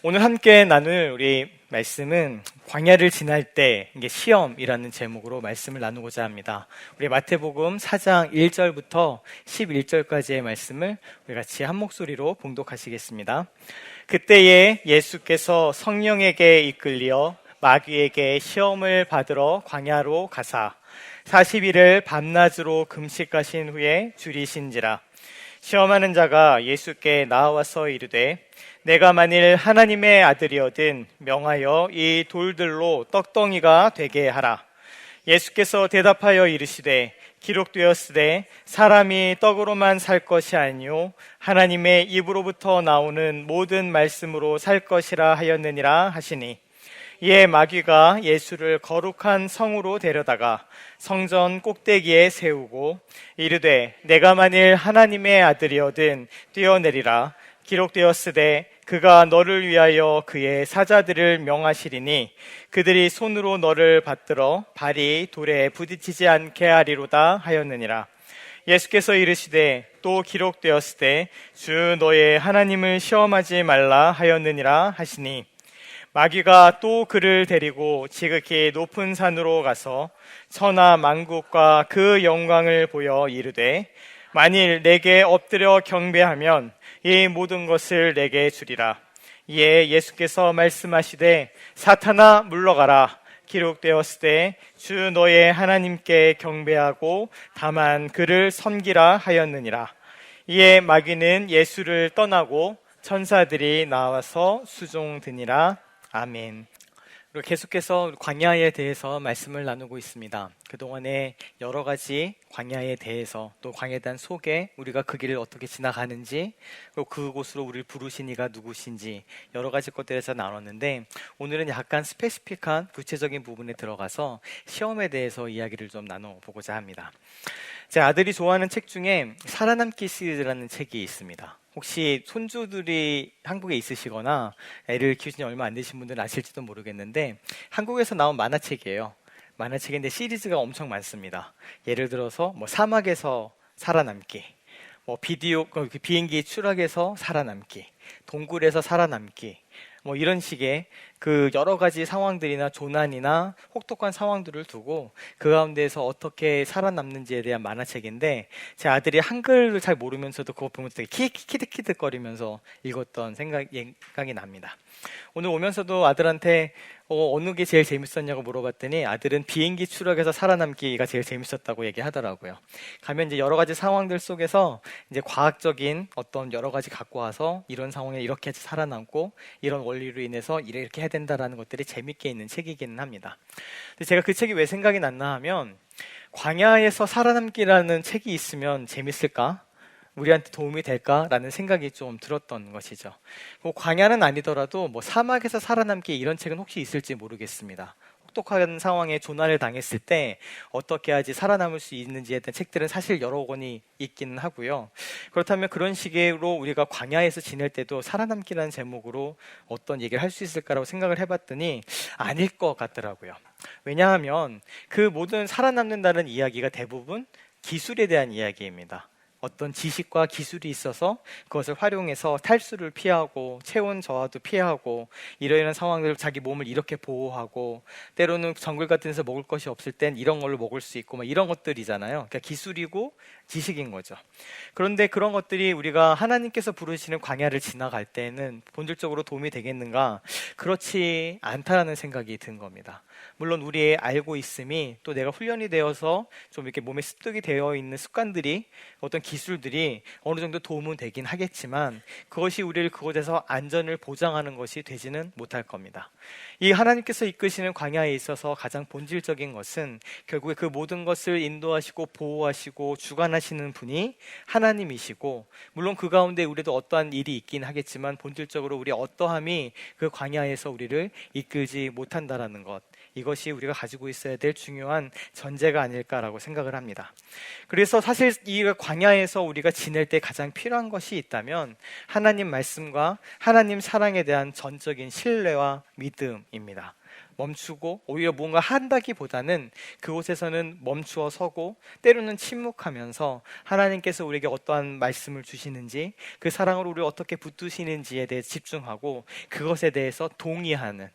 오늘 함께 나눌 우리 말씀은 광야를 지날 때 이게 시험이라는 제목으로 말씀을 나누고자 합니다. 우리 마태복음 4장 1절부터 11절까지의 말씀을 우리 같이 한 목소리로 봉독하시겠습니다. 그때에 예수께서 성령에게 이끌려 마귀에게 시험을 받으러 광야로 가사 40일을 밤낮으로 금식하신 후에 줄이신지라. 시험하는 자가 예수께 나와서 이르되 내가 만일 하나님의 아들이거든 명하여 이 돌들로 떡덩이가 되게 하라. 예수께서 대답하여 이르시되 기록되었으되 사람이 떡으로만 살 것이 아니요 하나님의 입으로부터 나오는 모든 말씀으로 살 것이라 하였느니라 하시니, 이에 마귀가 예수를 거룩한 성으로 데려다가 성전 꼭대기에 세우고 이르되 내가 만일 하나님의 아들이거든 뛰어내리라. 기록되었으되 그가 너를 위하여 그의 사자들을 명하시리니 그들이 손으로 너를 받들어 발이 돌에 부딪히지 않게 하리로다 하였느니라. 예수께서 이르시되 또 기록되었으되 주 너의 하나님을 시험하지 말라 하였느니라 하시니, 마귀가 또 그를 데리고 지극히 높은 산으로 가서 천하 만국과 그 영광을 보여 이르되 만일 내게 엎드려 경배하면 이 모든 것을 내게 주리라. 이에 예수께서 말씀하시되 사탄아 물러가라. 기록되었으되 주 너의 하나님께 경배하고 다만 그를 섬기라 하였느니라. 이에 마귀는 예수를 떠나고 천사들이 나와서 수종드니라. 아멘. 그리고 계속해서 광야에 대해서 말씀을 나누고 있습니다. 그동안에 여러 가지 광야에 대해서, 또 광야에 대한 소개, 우리가 그 길을 어떻게 지나가는지, 그리고 그곳으로 우리를 부르신 이가 누구신지 여러 가지 것들에서 나눴는데, 오늘은 약간 스페시픽한 구체적인 부분에 들어가서 시험에 대해서 이야기를 좀 나눠보고자 합니다. 제 아들이 좋아하는 책 중에 살아남기 시리즈라는 책이 있습니다. 혹시 손주들이 한국에 있으시거나 애를 키우신 지 얼마 안 되신 분들은 아실지도 모르겠는데, 한국에서 나온 만화책이에요. 만화책인데 시리즈가 엄청 많습니다. 예를 들어서 사막에서 살아남기, 비행기 추락에서 살아남기, 동굴에서 살아남기, 이런 식의 그 여러 가지 상황들이나 조난이나 혹독한 상황들을 두고 그 가운데에서 어떻게 살아남는지에 대한 만화책인데, 제 아들이 한글을 잘 모르면서도 그거 보면서 되게 키득키득거리면서 읽었던 생각이 납니다. 오늘 오면서도 아들한테 어느 게 제일 재밌었냐고 물어봤더니 아들은 비행기 추락에서 살아남기가 제일 재밌었다고 얘기하더라고요. 가면 이제 여러 가지 상황들 속에서 이제 과학적인 어떤 여러 가지 갖고 와서 이런 상황에 이렇게 살아남고 이런 원리로 인해서 이렇게 해야 된다라는 것들이 재밌게 있는 책이기는 합니다. 근데 제가 그 책이 왜 생각이 났나 하면, 광야에서 살아남기라는 책이 있으면 재밌을까? 우리한테 도움이 될까라는 생각이 좀 들었던 것이죠. 광야는 아니더라도 사막에서 살아남기 이런 책은 혹시 있을지 모르겠습니다. 혹독한 상황에 조난을 당했을 때 어떻게 해야지 살아남을 수 있는지에 대한 책들은 사실 여러 권이 있기는 하고요. 그렇다면 그런 식으로 우리가 광야에서 지낼 때도 살아남기라는 제목으로 어떤 얘기를 할 수 있을까라고 생각을 해봤더니 아닐 것 같더라고요. 왜냐하면 그 모든 살아남는다는 이야기가 대부분 기술에 대한 이야기입니다. 어떤 지식과 기술이 있어서 그것을 활용해서 탈수를 피하고 체온 저하도 피하고 이러이러한 상황들, 자기 몸을 이렇게 보호하고, 때로는 정글 같은 데서 먹을 것이 없을 땐 이런 걸로 먹을 수 있고 이런 것들이잖아요. 그러니까 기술이고 지식인 거죠. 그런데 그런 것들이 우리가 하나님께서 부르시는 광야를 지나갈 때는 본질적으로 도움이 되겠는가? 그렇지 않다라는 생각이 든 겁니다. 물론 우리의 알고 있음이, 또 내가 훈련이 되어서 좀 이렇게 몸에 습득이 되어 있는 습관들이, 어떤 기술들이 어느 정도 도움은 되긴 하겠지만 그것이 우리를 그곳에서 안전을 보장하는 것이 되지는 못할 겁니다. 이 하나님께서 이끄시는 광야에 있어서 가장 본질적인 것은 결국에 그 모든 것을 인도하시고 보호하시고 주관하시는 분이 하나님이시고, 물론 그 가운데 우리도 어떠한 일이 있긴 하겠지만 본질적으로 우리 어떠함이 그 광야에서 우리를 이끌지 못한다라는 것, 이것이 우리가 가지고 있어야 될 중요한 전제가 아닐까라고 생각을 합니다. 그래서 사실 이 광야에서 우리가 지낼 때 가장 필요한 것이 있다면 하나님 말씀과 하나님 사랑에 대한 전적인 신뢰와 믿음입니다. 멈추고 오히려 뭔가 한다기보다는 그곳에서는 멈추어 서고 때로는 침묵하면서 하나님께서 우리에게 어떠한 말씀을 주시는지 그 사랑으로 우리를 어떻게 붙드시는지에 대해 집중하고 그것에 대해서 동의하는,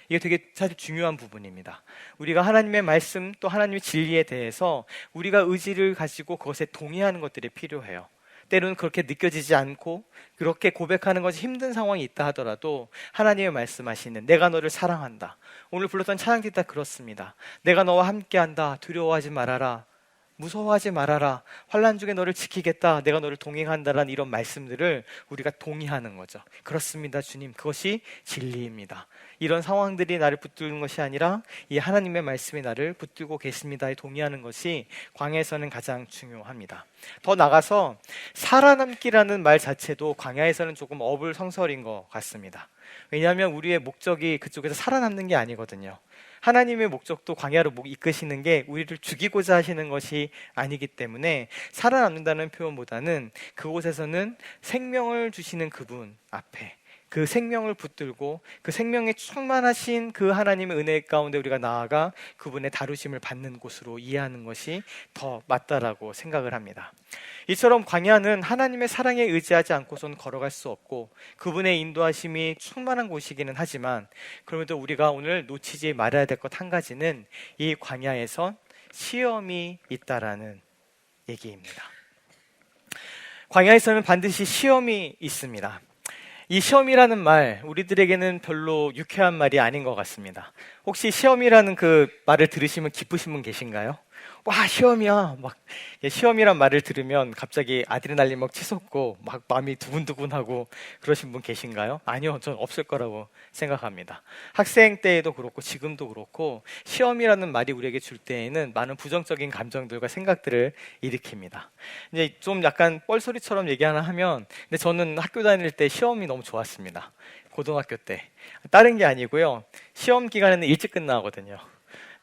이게 되게 사실 중요한 부분입니다. 우리가 하나님의 말씀 또 하나님의 진리에 대해서 우리가 의지를 가지고 그것에 동의하는 것들이 필요해요. 때로는 그렇게 느껴지지 않고 그렇게 고백하는 것이 힘든 상황이 있다 하더라도 하나님의 말씀하시는 내가 너를 사랑한다. 오늘 불렀던 찬양들이 다 그렇습니다. 내가 너와 함께한다. 두려워하지 말아라. 무서워하지 말아라. 환난 중에 너를 지키겠다. 내가 너를 동행한다라는 이런 말씀들을 우리가 동의하는 거죠. 그렇습니다, 주님. 그것이 진리입니다. 이런 상황들이 나를 붙드는 것이 아니라 이 하나님의 말씀이 나를 붙들고 계십니다에 동의하는 것이 광야에서는 가장 중요합니다. 더 나가서 살아남기라는 말 자체도 광야에서는 조금 어불성설인 것 같습니다. 왜냐하면 우리의 목적이 그쪽에서 살아남는 게 아니거든요. 하나님의 목적도 광야로 이끄시는 게 우리를 죽이고자 하시는 것이 아니기 때문에 살아남는다는 표현보다는 그곳에서는 생명을 주시는 그분 앞에 그 생명을 붙들고 그 생명에 충만하신 그 하나님의 은혜 가운데 우리가 나아가 그분의 다루심을 받는 곳으로 이해하는 것이 더 맞다라고 생각을 합니다. 이처럼 광야는 하나님의 사랑에 의지하지 않고선 걸어갈 수 없고 그분의 인도하심이 충만한 곳이기는 하지만, 그럼에도 우리가 오늘 놓치지 말아야 될 것 한 가지는 이 광야에선 시험이 있다라는 얘기입니다. 광야에서는 반드시 시험이 있습니다. 이 시험이라는 말, 우리들에게는 별로 유쾌한 말이 아닌 것 같습니다. 혹시 시험이라는 그 말을 들으시면 기쁘신 분 계신가요? 와, 시험이야. 막 시험이란 말을 들으면 갑자기 아드레날린 막 치솟고 막 마음이 두근두근하고 그러신 분 계신가요? 아니요, 전 없을 거라고 생각합니다. 학생 때에도 그렇고 지금도 그렇고 시험이라는 말이 우리에게 줄 때에는 많은 부정적인 감정들과 생각들을 일으킵니다. 이제 좀 약간 뻘소리처럼 얘기 하나 하면, 근데 저는 학교 다닐 때 시험이 너무 좋았습니다. 고등학교 때. 다른 게 아니고요. 시험 기간에는 일찍 끝나거든요.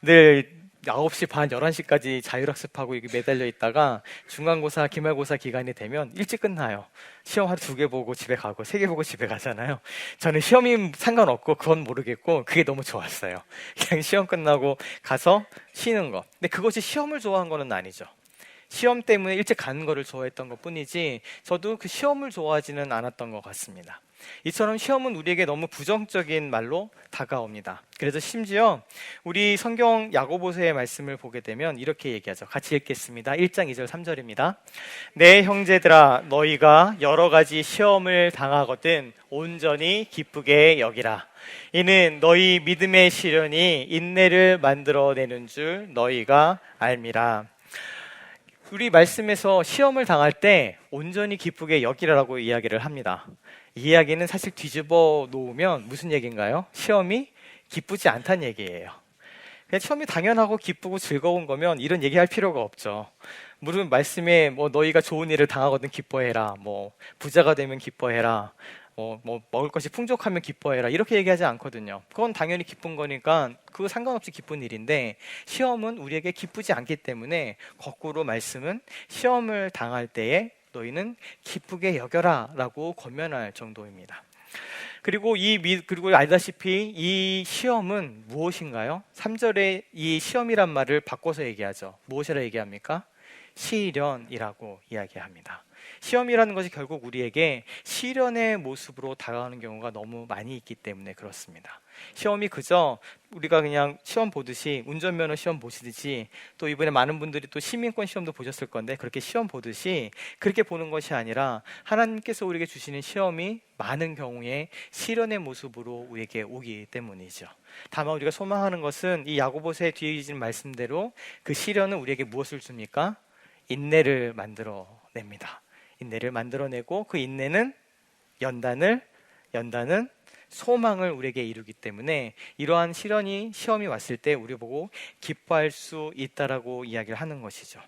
늘 9시 반, 11시까지 자율학습하고 이게 매달려 있다가 중간고사, 기말고사 기간이 되면 일찍 끝나요. 시험 하루 2개 보고 집에 가고 3개 보고 집에 가잖아요. 저는 시험이 상관없고 그건 모르겠고 그게 너무 좋았어요. 그냥 시험 끝나고 가서 쉬는 거. 근데 그것이 시험을 좋아한 건 아니죠. 시험 때문에 일찍 가는 거를 좋아했던 것 뿐이지 저도 그 시험을 좋아하지는 않았던 것 같습니다. 이처럼 시험은 우리에게 너무 부정적인 말로 다가옵니다. 그래서 심지어 우리 성경 야고보서의 말씀을 보게 되면 이렇게 얘기하죠. 같이 읽겠습니다. 1장 2절 3절입니다. 내 형제들아, 너희가 여러 가지 시험을 당하거든 온전히 기쁘게 여기라. 이는 너희 믿음의 시련이 인내를 만들어내는 줄 너희가 알미라. 우리 말씀에서 시험을 당할 때 온전히 기쁘게 여기라라고 이야기를 합니다. 이 이야기는 사실 뒤집어 놓으면 무슨 얘기인가요? 시험이 기쁘지 않다는 얘기예요. 그냥 시험이 당연하고 기쁘고 즐거운 거면 이런 얘기할 필요가 없죠. 무슨 말씀에 뭐 너희가 좋은 일을 당하거든 기뻐해라, 뭐 부자가 되면 기뻐해라, 뭐 먹을 것이 풍족하면 기뻐해라, 이렇게 얘기하지 않거든요. 그건 당연히 기쁜 거니까 그거 상관없이 기쁜 일인데, 시험은 우리에게 기쁘지 않기 때문에 거꾸로 말씀은 시험을 당할 때에 너희는 기쁘게 여겨라 라고 권면할 정도입니다. 그리고 그리고 알다시피 이 시험은 무엇인가요? 3절에 이 시험이란 말을 바꿔서 얘기하죠. 무엇이라 얘기합니까? 시련이라고 이야기합니다. 시험이라는 것이 결국 우리에게 시련의 모습으로 다가오는 경우가 너무 많이 있기 때문에 그렇습니다. 시험이 그저 우리가 그냥 시험 보듯이, 운전면허 시험 보시듯이, 또 이번에 많은 분들이 또 시민권 시험도 보셨을 건데 그렇게 시험 보듯이 그렇게 보는 것이 아니라 하나님께서 우리에게 주시는 시험이 많은 경우에 시련의 모습으로 우리에게 오기 때문이죠. 다만 우리가 소망하는 것은 이 야고보서의 뒤에 있는 말씀대로 그 시련은 우리에게 무엇을 줍니까? 인내를 만들어냅니다. 인내를 만들어내고 그 인내는 연단은 소망을 우리에게 이루기 때문에 이러한 시험이 왔을 때 우리 보고 기뻐할 수 있다라고 이야기를 하는 것이죠.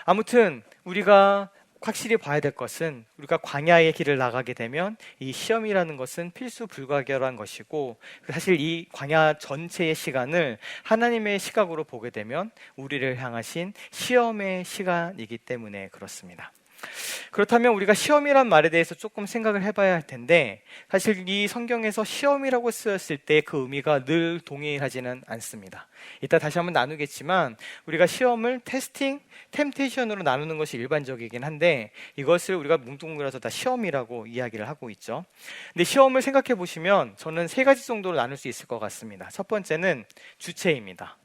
아무튼 우리가 확실히 봐야 될 것은, 우리가 광야의 길을 나가게 되면 이 시험이라는 것은 필수 불가결한 것이고, 사실 이 광야 전체의 시간을 하나님의 시각으로 보게 되면 우리를 향하신 시험의 시간이기 때문에 그렇습니다. 그렇다면 우리가 시험이란 말에 대해서 조금 생각을 해봐야 할 텐데, 사실 이 성경에서 시험이라고 쓰였을 때 그 의미가 늘 동일하지는 않습니다. 이따 다시 한번 나누겠지만 우리가 시험을 테스팅, 템테이션으로 나누는 것이 일반적이긴 한데, 이것을 우리가 뭉뚱그려서 다 시험이라고 이야기를 하고 있죠. 근데 시험을 생각해 보시면 저는 세 가지 정도로 나눌 수 있을 것 같습니다. 첫 번째는 주체입니다.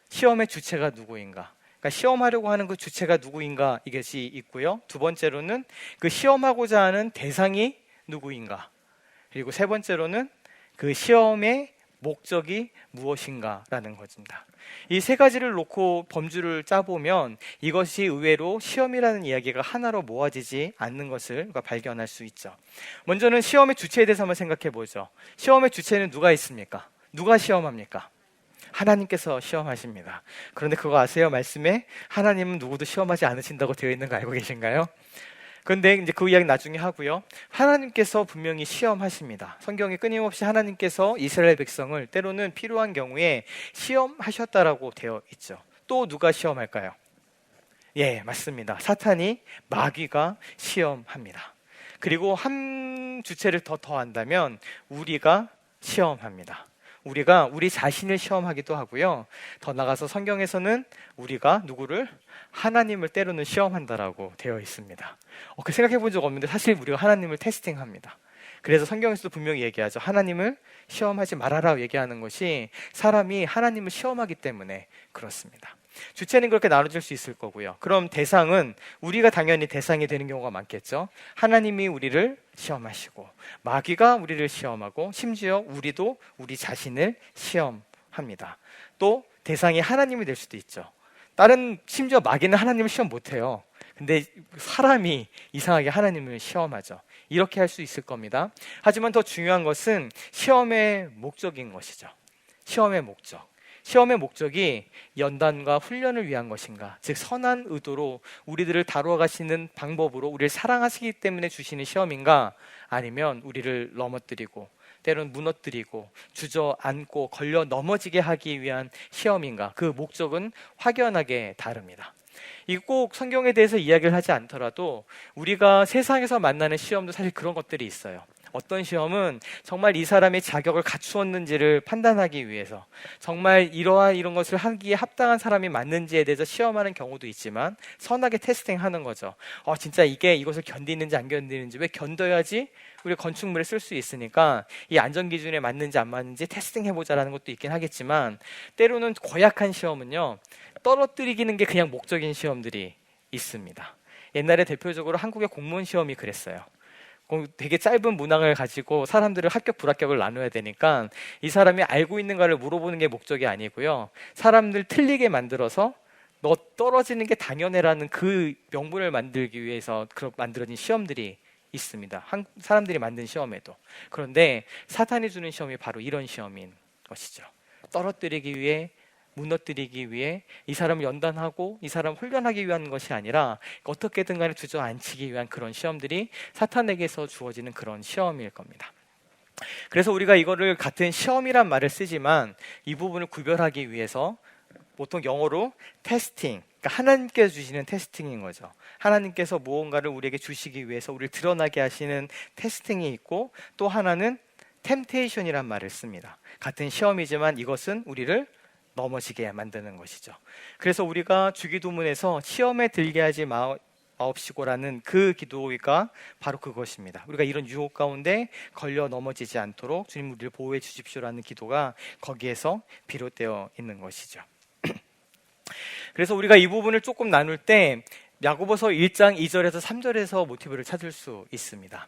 시험의 주체가 누구인가? 그러니까 시험하려고 하는 그 주체가 누구인가, 이것이 있고요. 두 번째로는 그 시험하고자 하는 대상이 누구인가. 그리고 세 번째로는 그 시험의 목적이 무엇인가라는 것입니다. 이 세 가지를 놓고 범주를 짜보면 이것이 의외로 시험이라는 이야기가 하나로 모아지지 않는 것을 우리가 발견할 수 있죠. 먼저는 시험의 주체에 대해서 한번 생각해 보죠. 시험의 주체는 누가 있습니까? 누가 시험합니까? 하나님께서 시험하십니다. 그런데 그거 아세요? 말씀에 하나님은 누구도 시험하지 않으신다고 되어 있는 거 알고 계신가요? 그런데 이제 그 이야기 나중에 하고요. 하나님께서 분명히 시험하십니다. 성경에 끊임없이 하나님께서 이스라엘 백성을 때로는 필요한 경우에 시험하셨다라고 되어 있죠. 또 누가 시험할까요? 예, 맞습니다. 사탄이, 마귀가 시험합니다. 그리고 한 주체를 더 더한다면 우리가 시험합니다. 우리가 우리 자신을 시험하기도 하고요. 더 나아가서 성경에서는 우리가 누구를? 하나님을 때로는 시험한다라고 되어 있습니다. 그 생각해 본 적 없는데 사실 우리가 하나님을 테스팅합니다. 그래서 성경에서도 분명히 얘기하죠. 하나님을 시험하지 말아라 얘기하는 것이 사람이 하나님을 시험하기 때문에 그렇습니다. 주체는 그렇게 나눠질 수 있을 거고요. 그럼 대상은 우리가 당연히 대상이 되는 경우가 많겠죠. 하나님이 우리를 시험하시고 마귀가 우리를 시험하고 심지어 우리도 우리 자신을 시험합니다. 또 대상이 하나님이 될 수도 있죠. 심지어 마귀는 하나님을 시험 못해요. 근데 사람이 이상하게 하나님을 시험하죠. 이렇게 할 수 있을 겁니다. 하지만 더 중요한 것은 시험의 목적인 것이죠. 시험의 목적. 시험의 목적이 연단과 훈련을 위한 것인가, 즉 선한 의도로 우리들을 다루어 가시는 방법으로 우리를 사랑하시기 때문에 주시는 시험인가, 아니면 우리를 넘어뜨리고 때로는 무너뜨리고 주저앉고 걸려 넘어지게 하기 위한 시험인가, 그 목적은 확연하게 다릅니다. 이 꼭 성경에 대해서 이야기를 하지 않더라도 우리가 세상에서 만나는 시험도 사실 그런 것들이 있어요. 어떤 시험은 정말 이 사람의 자격을 갖추었는지를 판단하기 위해서 정말 이런 것을 하기에 합당한 사람이 맞는지에 대해서 시험하는 경우도 있지만 선하게 테스팅하는 거죠. 진짜 이것을 견디는지 안 견디는지, 왜 견뎌야지 우리가 건축물에 쓸 수 있으니까 이 안전기준에 맞는지 안 맞는지 테스팅해보자라는 것도 있긴 하겠지만, 때로는 고약한 시험은요, 떨어뜨리기는 게 그냥 목적인 시험들이 있습니다. 옛날에 대표적으로 한국의 공무원 시험이 그랬어요. 되게 짧은 문항을 가지고 사람들을 합격 불합격을 나눠야 되니까 이 사람이 알고 있는가를 물어보는 게 목적이 아니고요, 사람들 틀리게 만들어서 너 떨어지는 게 당연해라는 그 명분을 만들기 위해서 만들어진 시험들이 있습니다. 사람들이 만든 시험에도. 그런데 사탄이 주는 시험이 바로 이런 시험인 것이죠. 떨어뜨리기 위해, 무너뜨리기 위해, 이 사람을 연단하고 이 사람을 훈련하기 위한 것이 아니라 어떻게든 간에 주저앉히기 위한 그런 시험들이 사탄에게서 주어지는 그런 시험일 겁니다. 그래서 우리가 이거를 같은 시험이란 말을 쓰지만 이 부분을 구별하기 위해서 보통 영어로 테스팅, 그러니까 하나님께서 주시는 테스팅인 거죠. 하나님께서 무언가를 우리에게 주시기 위해서 우리를 드러나게 하시는 테스팅이 있고, 또 하나는 템테이션이란 말을 씁니다. 같은 시험이지만 이것은 우리를 넘어지게 만드는 것이죠. 그래서 우리가 주기도문에서 시험에 들게 하지 마옵시고라는 그 기도가 바로 그것입니다. 우리가 이런 유혹 가운데 걸려 넘어지지 않도록 주님 우리를 보호해 주십시오라는 기도가 거기에서 비롯되어 있는 것이죠. 그래서 우리가 이 부분을 조금 나눌 때 야고보서 1장 2절에서 3절에서 모티브를 찾을 수 있습니다.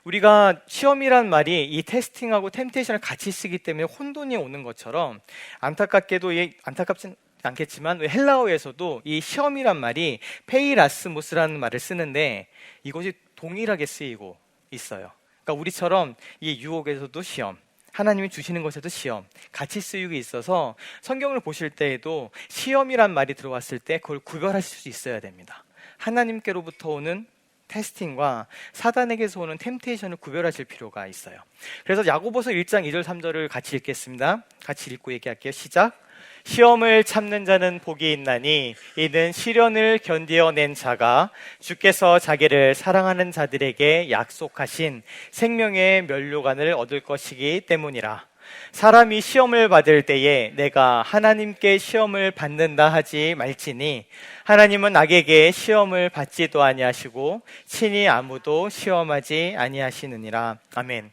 우리가 시험이란 말이 이 테스팅하고 템테이션을 같이 쓰기 때문에 혼돈이 오는 것처럼, 안타깝진 않겠지만 헬라어에서도 이 시험이란 말이 페이라스모스라는 말을 쓰는데 이것이 동일하게 쓰이고 있어요. 그러니까 우리처럼 이 유혹에서도 시험, 하나님이 주시는 것에도 시험, 같이 쓰이고 있어서 성경을 보실 때에도 시험이란 말이 들어왔을 때 그걸 구별하실 수 있어야 됩니다. 하나님께로부터 오는 테스팅과 사단에게서 오는 템테이션을 구별하실 필요가 있어요. 그래서 야고보서 1장 2절 3절을 같이 읽겠습니다. 같이 읽고 얘기할게요. 시작. 시험을 참는 자는 복이 있나니 이는 시련을 견디어낸 자가 주께서 자기를 사랑하는 자들에게 약속하신 생명의 면류관을 얻을 것이기 때문이라. 사람이 시험을 받을 때에 내가 하나님께 시험을 받는다 하지 말지니 하나님은 악에게 시험을 받지도 아니하시고 친히 아무도 시험하지 아니하시느니라. 아멘.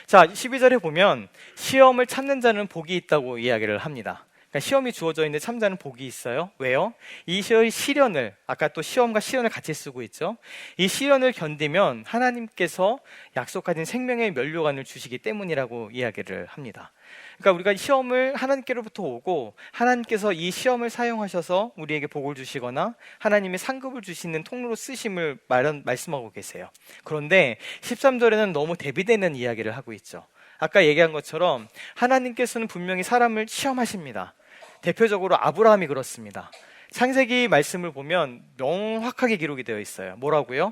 자, 12절에 보면 시험을 참는 자는 복이 있다고 이야기를 합니다. 그러니까 시험이 주어져 있는데 참자는 복이 있어요. 왜요? 이 시련을, 아까 또 시험과 시련을 같이 쓰고 있죠. 이 시련을 견디면 하나님께서 약속하신 생명의 면류관을 주시기 때문이라고 이야기를 합니다. 그러니까 우리가 시험을 하나님께로부터 오고 하나님께서 이 시험을 사용하셔서 우리에게 복을 주시거나 하나님의 상급을 주시는 통로로 쓰심을 말씀하고 계세요. 그런데 13절에는 너무 대비되는 이야기를 하고 있죠. 아까 얘기한 것처럼 하나님께서는 분명히 사람을 시험하십니다. 대표적으로 아브라함이 그렇습니다. 창세기 말씀을 보면 명확하게 기록이 되어 있어요. 뭐라고요?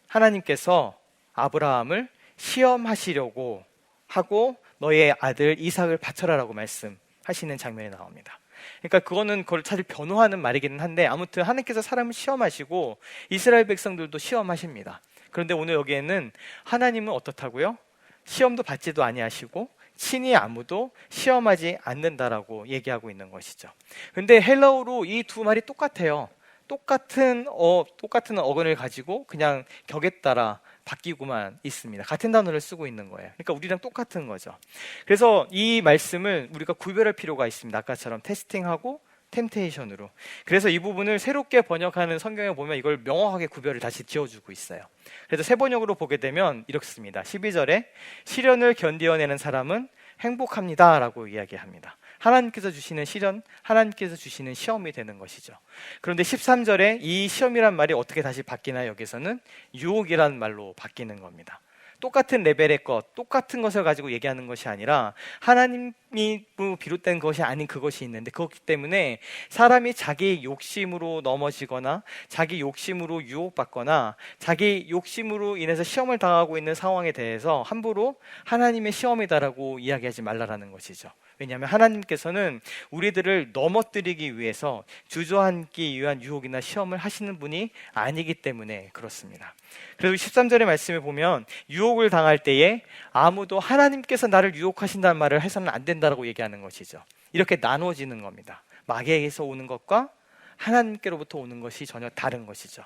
하나님께서 아브라함을 시험하시려고 하고 너의 아들 이삭을 바쳐라라고 말씀하시는 장면이 나옵니다. 그러니까 그걸 사실 변호하는 말이기는 한데 아무튼 하나님께서 사람을 시험하시고 이스라엘 백성들도 시험하십니다. 그런데 오늘 여기에는 하나님은 어떻다고요? 시험도 받지도 아니하시고 친히 아무도 시험하지 않는다라고 얘기하고 있는 것이죠. 근데 헬라어로 이 두 말이 똑같아요. 똑같은 어근을 가지고 그냥 격에 따라 바뀌고만 있습니다. 같은 단어를 쓰고 있는 거예요. 그러니까 우리랑 똑같은 거죠. 그래서 이 말씀을 우리가 구별할 필요가 있습니다. 아까처럼 테스팅하고 템테이션으로. 그래서 이 부분을 새롭게 번역하는 성경에 보면 이걸 명확하게 구별을 다시 지어주고 있어요. 그래서 새 번역으로 보게 되면 이렇습니다. 12절에 시련을 견디어내는 사람은 행복합니다 라고 이야기합니다. 하나님께서 주시는 시련, 하나님께서 주시는 시험이 되는 것이죠. 그런데 13절에 이 시험이란 말이 어떻게 다시 바뀌나요? 여기서는 유혹이란 말로 바뀌는 겁니다. 똑같은 레벨의 것, 똑같은 것을 가지고 얘기하는 것이 아니라 하나님이 비롯된 것이 아닌 그것이 있는데 그렇기 때문에 사람이 자기 욕심으로 넘어지거나 자기 욕심으로 유혹받거나 자기 욕심으로 인해서 시험을 당하고 있는 상황에 대해서 함부로 하나님의 시험이다라고 이야기하지 말라라는 것이죠. 왜냐하면 하나님께서는 우리들을 넘어뜨리기 위해서 주저앉기 위한 유혹이나 시험을 하시는 분이 아니기 때문에 그렇습니다. 그래서 13절의 말씀을 보면 유혹을 당할 때에 아무도 하나님께서 나를 유혹하신다는 말을 해서는 안 된다라고 얘기하는 것이죠. 이렇게 나누어지는 겁니다. 마귀에게서 오는 것과 하나님께로부터 오는 것이 전혀 다른 것이죠.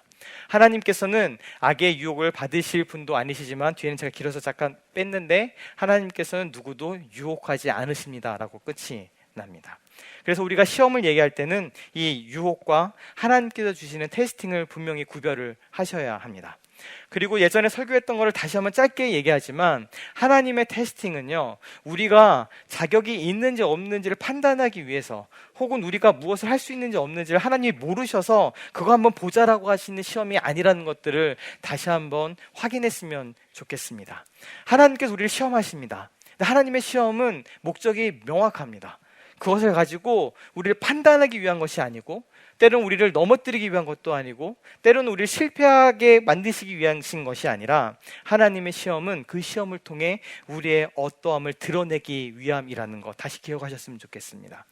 하나님께서는 악의 유혹을 받으실 분도 아니시지만 뒤에는 제가 길어서 잠깐 뺐는데 하나님께서는 누구도 유혹하지 않으십니다 라고 끝이 납니다. 그래서 우리가 시험을 얘기할 때는 이 유혹과 하나님께서 주시는 테스팅을 분명히 구별을 하셔야 합니다. 그리고 예전에 설교했던 것을 다시 한번 짧게 얘기하지만 하나님의 테스팅은요, 우리가 자격이 있는지 없는지를 판단하기 위해서 혹은 우리가 무엇을 할 수 있는지 없는지를 하나님이 모르셔서 그거 한번 보자라고 하시는 시험이 아니라는 것들을 다시 한번 확인했으면 좋겠습니다. 하나님께서 우리를 시험하십니다. 하나님의 시험은 목적이 명확합니다. 그것을 가지고 우리를 판단하기 위한 것이 아니고 때로는 우리를 넘어뜨리기 위한 것도 아니고 때로는 우리를 실패하게 만드시기 위한 것이 아니라 하나님의 시험은 그 시험을 통해 우리의 어떠함을 드러내기 위함이라는 것 다시 기억하셨으면 좋겠습니다.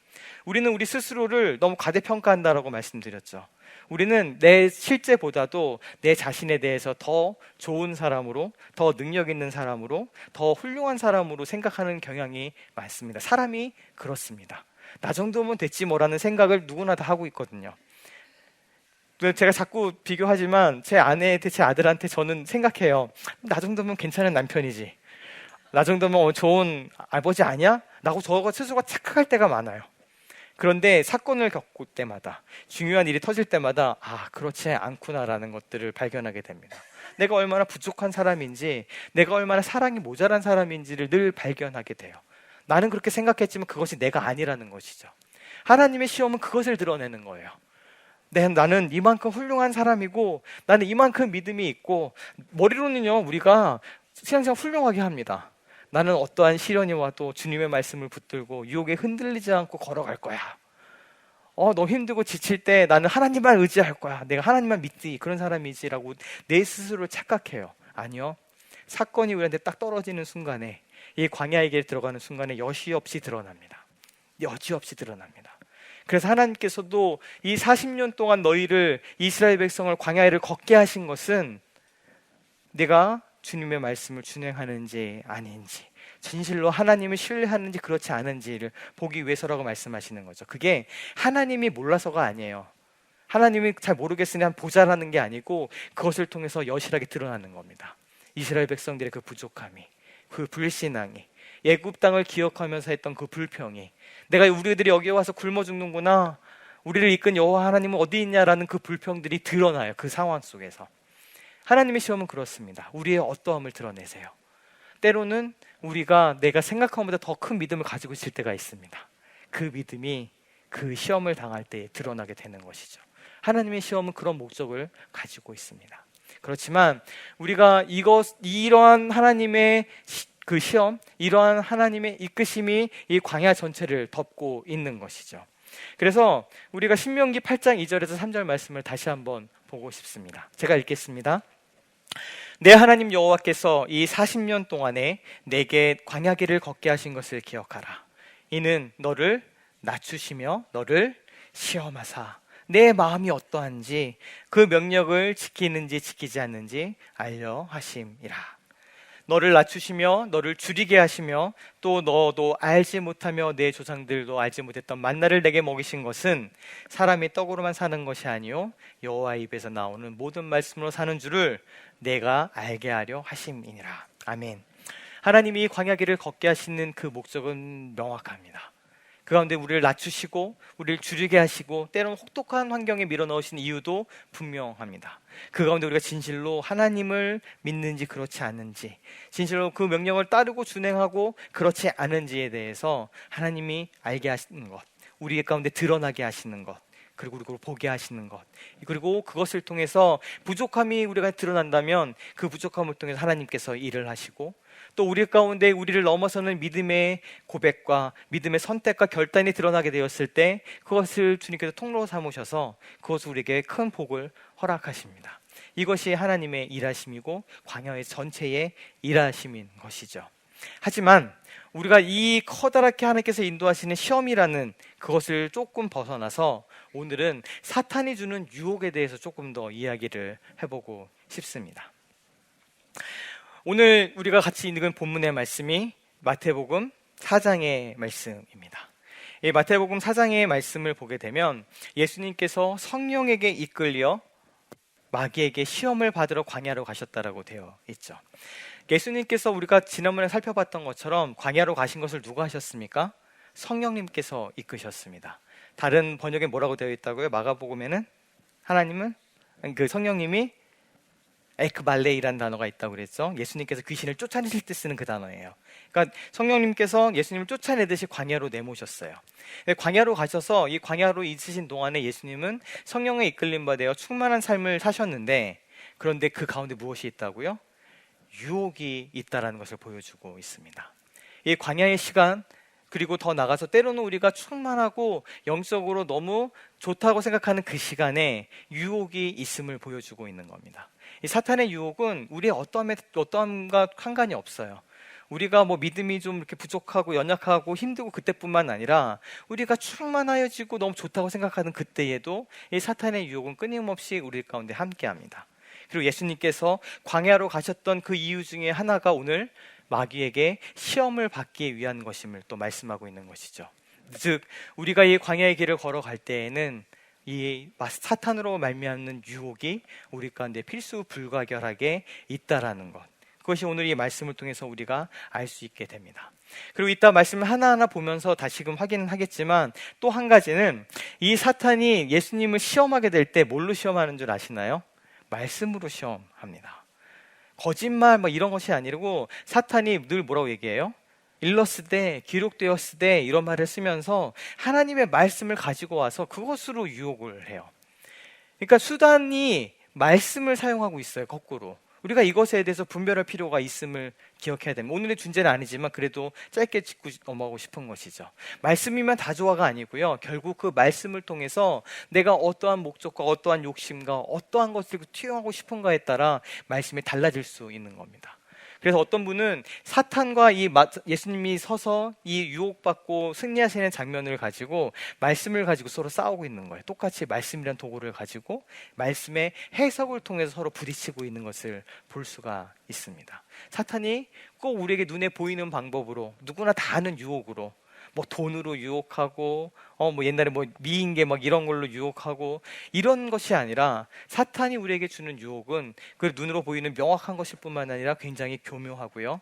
우리는 우리 스스로를 너무 과대평가한다라고 말씀드렸죠. 우리는 내 실제보다도 내 자신에 대해서 더 좋은 사람으로, 더 능력 있는 사람으로, 더 훌륭한 사람으로 생각하는 경향이 많습니다. 사람이 그렇습니다. 나 정도면 됐지 뭐라는 생각을 누구나 다 하고 있거든요. 제가 자꾸 비교하지만 제 아내한테, 제 아들한테 저는 생각해요. 나 정도면 괜찮은 남편이지. 나 정도면 좋은 아버지 아니야? 라고 저 스스로가 착각할 때가 많아요. 그런데 사건을 겪을 때마다, 중요한 일이 터질 때마다 그렇지 않구나라는 것들을 발견하게 됩니다. 내가 얼마나 부족한 사람인지, 내가 얼마나 사랑이 모자란 사람인지를 늘 발견하게 돼요. 나는 그렇게 생각했지만 그것이 내가 아니라는 것이죠. 하나님의 시험은 그것을 드러내는 거예요. 나는 이만큼 훌륭한 사람이고 나는 이만큼 믿음이 있고, 머리로는요 우리가 신앙생활 훌륭하게 합니다. 나는 어떠한 시련이 와도 주님의 말씀을 붙들고 유혹에 흔들리지 않고 걸어갈 거야. 너무 힘들고 지칠 때 나는 하나님만 의지할 거야. 내가 하나님만 믿지, 그런 사람이지라고 내 스스로를 착각해요. 아니요. 사건이 우리한테 딱 떨어지는 순간에, 이 광야의 길 들어가는 순간에 여지없이 드러납니다. 여지없이 드러납니다. 그래서 하나님께서도 이 40년 동안 너희를, 이스라엘 백성을 광야를 걷게 하신 것은 내가 주님의 말씀을 준행하는지 아닌지, 진실로 하나님을 신뢰하는지 그렇지 않은지를 보기 위해서라고 말씀하시는 거죠. 그게 하나님이 몰라서가 아니에요. 하나님이 잘 모르겠으니 한 보자라는 게 아니고 그것을 통해서 여실하게 드러나는 겁니다. 이스라엘 백성들의 그 부족함이, 그 불신앙이, 애굽 땅을 기억하면서 했던 그 불평이, 내가 우리들이 여기 와서 굶어 죽는구나, 우리를 이끈 여호와 하나님은 어디 있냐라는 그 불평들이 드러나요. 그 상황 속에서. 하나님의 시험은 그렇습니다. 우리의 어떠함을 드러내세요. 때로는 우리가 내가 생각한 것보다 더 큰 믿음을 가지고 있을 때가 있습니다. 그 믿음이 그 시험을 당할 때 드러나게 되는 것이죠. 하나님의 시험은 그런 목적을 가지고 있습니다. 그렇지만 우리가 이러한 하나님의 그 시험, 이러한 하나님의 이끄심이 이 광야 전체를 덮고 있는 것이죠. 그래서 우리가 신명기 8장 2절에서 3절 말씀을 다시 한번 보고 싶습니다. 제가 읽겠습니다. 내 하나님 여호와께서 이 40년 동안에 내게 광야길을 걷게 하신 것을 기억하라. 이는 너를 낮추시며 너를 시험하사 내 마음이 어떠한지 그 명령을 지키는지 지키지 않는지 알려 하심이라. 너를 낮추시며 너를 줄이게 하시며 또 너도 알지 못하며 내 조상들도 알지 못했던 만나를 내게 먹이신 것은 사람이 떡으로만 사는 것이 아니요 여호와 입에서 나오는 모든 말씀으로 사는 줄을 내가 알게 하려 하심이니라. 아멘. 하나님이 광야길을 걷게 하시는 그 목적은 명확합니다. 그 가운데 우리를 낮추시고 우리를 줄이게 하시고 때로는 혹독한 환경에 밀어넣으신 이유도 분명합니다. 그 가운데 우리가 진실로 하나님을 믿는지 그렇지 않은지, 진실로 그 명령을 따르고 준행하고 그렇지 않은지에 대해서 하나님이 알게 하시는 것, 우리 가운데 드러나게 하시는 것, 그리고 우리를 보게 하시는 것, 그리고 그것을 통해서 부족함이 우리가 드러난다면 그 부족함을 통해서 하나님께서 일을 하시고, 또 우리 가운데 우리를 넘어서는 믿음의 고백과 믿음의 선택과 결단이 드러나게 되었을 때 그것을 주님께서 통로로 삼으셔서 그것을 우리에게 큰 복을 허락하십니다. 이것이 하나님의 일하심이고 광야의 전체의 일하심인 것이죠. 하지만 우리가 이 커다랗게 하나님께서 인도하시는 시험이라는 그것을 조금 벗어나서 오늘은 사탄이 주는 유혹에 대해서 조금 더 이야기를 해보고 싶습니다. 오늘 우리가 같이 읽은 본문의 말씀이 마태복음 4장의 말씀입니다. 이 마태복음 4장의 말씀을 보게 되면 예수님께서 성령에게 이끌려 마귀에게 시험을 받으러 광야로 가셨다라고 되어 있죠. 예수님께서 우리가 지난번에 살펴봤던 것처럼 광야로 가신 것을 누가 하셨습니까? 성령님께서 이끄셨습니다. 다른 번역에 뭐라고 되어 있다고요? 마가복음에는 하나님은 그 성령님이 에크발레이라는 단어가 있다고 그랬죠. 예수님께서 귀신을 쫓아내실 때 쓰는 그 단어예요. 그러니까 성령님께서 예수님을 쫓아내듯이 광야로 내모셨어요. 광야로 가셔서 이 광야로 있으신 동안에 예수님은 성령에 이끌림 받아 충만한 삶을 사셨는데, 그런데 그 가운데 무엇이 있다고요? 유혹이 있다라는 것을 보여주고 있습니다. 이 광야의 시간, 그리고 더 나가서 때로는 우리가 충만하고 영적으로 너무 좋다고 생각하는 그 시간에 유혹이 있음을 보여주고 있는 겁니다. 이 사탄의 유혹은 우리의 어떠함과 상관이 없어요. 우리가 뭐 믿음이 좀 이렇게 부족하고 연약하고 힘들고 그때뿐만 아니라 우리가 충만하여지고 너무 좋다고 생각하는 그때에도 이 사탄의 유혹은 끊임없이 우리 가운데 함께합니다. 그리고 예수님께서 광야로 가셨던 그 이유 중에 하나가 오늘 마귀에게 시험을 받기 위한 것임을 또 말씀하고 있는 것이죠. 즉 우리가 이 광야의 길을 걸어갈 때에는 이 사탄으로 말미암는 유혹이 우리 가운데 필수 불가결하게 있다라는 것, 그것이 오늘 이 말씀을 통해서 우리가 알 수 있게 됩니다. 그리고 이따 말씀을 하나하나 보면서 다시금 확인은 하겠지만 또 한 가지는 이 사탄이 예수님을 시험하게 될 때 뭘로 시험하는 줄 아시나요? 말씀으로 시험합니다. 거짓말 이런 것이 아니고 사탄이 늘 뭐라고 얘기해요? 일렀으되 기록되었으되 이런 말을 쓰면서 하나님의 말씀을 가지고 와서 그것으로 유혹을 해요. 그러니까 수단이 말씀을 사용하고 있어요. 거꾸로 우리가 이것에 대해서 분별할 필요가 있음을 기억해야 됩니다. 오늘의 주제는 아니지만 그래도 짧게 짚고 넘어가고 싶은 것이죠. 말씀이면 다 좋아가 아니고요, 결국 그 말씀을 통해서 내가 어떠한 목적과 어떠한 욕심과 어떠한 것을 투영하고 싶은가에 따라 말씀이 달라질 수 있는 겁니다. 그래서 어떤 분은 사탄과 예수님이 서서 이 유혹받고 승리하시는 장면을 가지고 말씀을 가지고 서로 싸우고 있는 거예요. 똑같이 말씀이란 도구를 가지고 말씀의 해석을 통해서 서로 부딪히고 있는 것을 볼 수가 있습니다. 사탄이 꼭 우리에게 눈에 보이는 방법으로, 누구나 다 아는 유혹으로, 뭐 돈으로 유혹하고 뭐 옛날에 뭐 미인계 막 이런 걸로 유혹하고, 이런 것이 아니라 사탄이 우리에게 주는 유혹은 그 눈으로 보이는 명확한 것일 뿐만 아니라 굉장히 교묘하고요,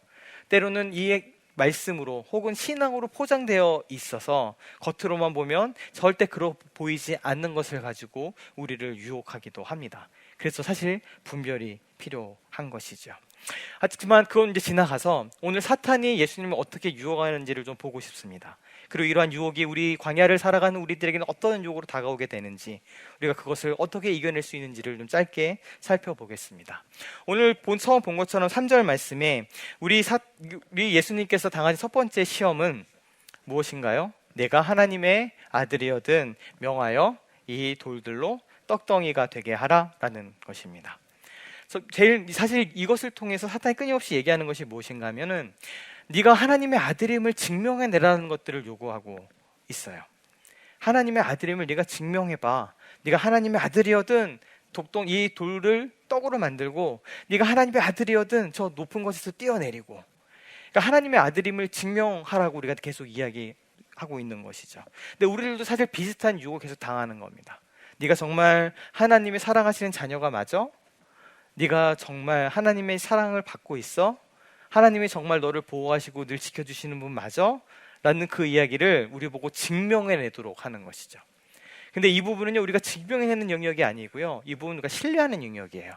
때로는 이 말씀으로 혹은 신앙으로 포장되어 있어서 겉으로만 보면 절대 그렇게 보이지 않는 것을 가지고 우리를 유혹하기도 합니다. 그래서 사실 분별이 필요한 것이죠. 하지만 그건 이제 지나가서 오늘 사탄이 예수님을 어떻게 유혹하는지를 좀 보고 싶습니다. 그리고 이러한 유혹이 우리 광야를 살아가는 우리들에게는 어떤 유혹으로 다가오게 되는지, 우리가 그것을 어떻게 이겨낼 수 있는지를 좀 짧게 살펴보겠습니다. 오늘 처음 본 것처럼 3절 말씀에 우리 예수님께서 당하신 첫 번째 시험은 무엇인가요? 내가 하나님의 아들이여든 명하여 이 돌들로 떡덩이가 되게 하라라는 것입니다. 사실 이것을 통해서 사탄이 끊임없이 얘기하는 것이 무엇인가 하면은 네가 하나님의 아들임을 증명해내라는 것들을 요구하고 있어요. 하나님의 아들임을 네가 증명해봐. 네가 하나님의 아들이어든 이 돌을 떡으로 만들고, 네가 하나님의 아들이어든 저 높은 곳에서 뛰어내리고, 그러니까 하나님의 아들임을 증명하라고 우리가 계속 이야기하고 있는 것이죠. 근데 우리들도 사실 비슷한 유혹을 계속 당하는 겁니다. 네가 정말 하나님의 사랑하시는 자녀가 맞아? 네가 정말 하나님의 사랑을 받고 있어? 하나님이 정말 너를 보호하시고 늘 지켜주시는 분 맞아? 라는 그 이야기를 우리 보고 증명해내도록 하는 것이죠. 근데 이 부분은요, 우리가 증명해내는 영역이 아니고요, 이 부분은 우리가 신뢰하는 영역이에요.